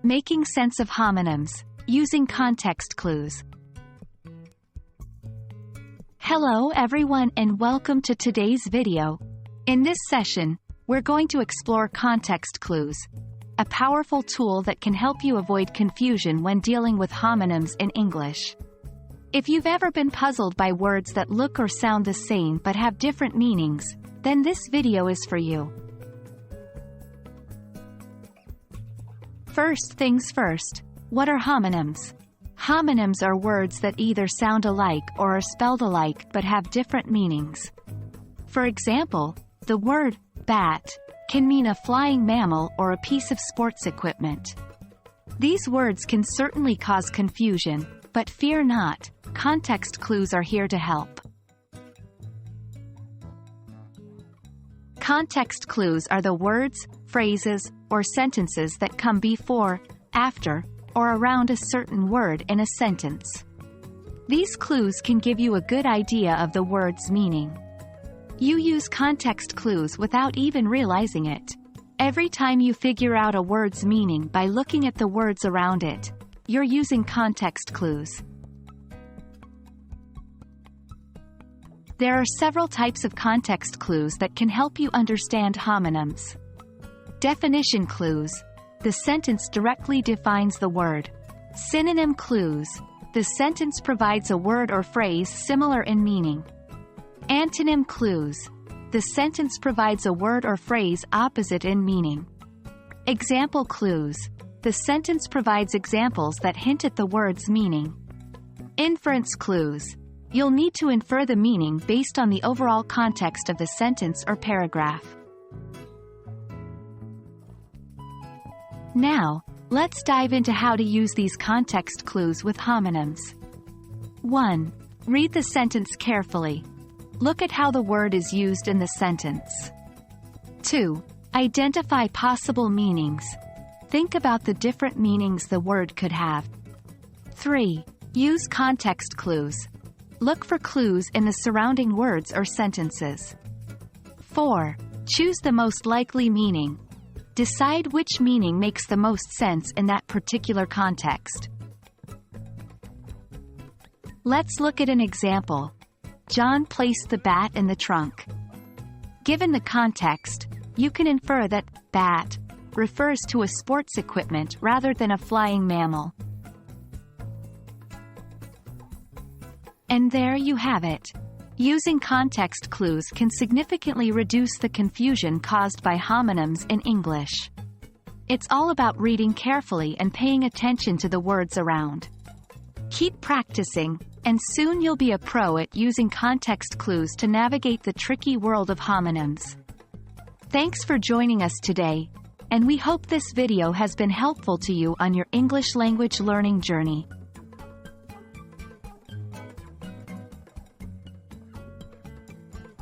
Making sense of homonyms, using context clues. Hello everyone and welcome to today's video. In this session, we're going to explore context clues, a powerful tool that can help you avoid confusion when dealing with homonyms in English. If you've ever been puzzled by words that look or sound the same but have different meanings, then this video is for you. First things first, what are homonyms? Homonyms are words that either sound alike or are spelled alike but have different meanings. For example, the word bat can mean a flying mammal or a piece of sports equipment. These words can certainly cause confusion, but fear not, context clues are here to help. Context clues are the words, phrases, or sentences that come before, after, or around a certain word in a sentence. These clues can give you a good idea of the word's meaning. You use context clues without even realizing it. Every time you figure out a word's meaning by looking at the words around it, you're using context clues. There are several types of context clues that can help you understand homonyms. Definition clues. The sentence directly defines the word. Synonym clues. The sentence provides a word or phrase similar in meaning. Antonym clues. The sentence provides a word or phrase opposite in meaning. Example clues. The sentence provides examples that hint at the word's meaning. Inference clues. You'll need to infer the meaning based on the overall context of the sentence or paragraph. Now, let's dive into how to use these context clues with homonyms. 1. Read the sentence carefully. Look at how the word is used in the sentence. 2. Identify possible meanings. Think about the different meanings the word could have. 3. Use context clues. Look for clues in the surrounding words or sentences. 4. Choose the most likely meaning. Decide which meaning makes the most sense in that particular context. Let's look at an example. John placed the bat in the trunk. Given the context, you can infer that bat refers to a sports equipment rather than a flying mammal. And there you have it. Using context clues can significantly reduce the confusion caused by homonyms in English. It's all about reading carefully and paying attention to the words around. Keep practicing, and soon you'll be a pro at using context clues to navigate the tricky world of homonyms. Thanks for joining us today, and we hope this video has been helpful to you on your English language learning journey.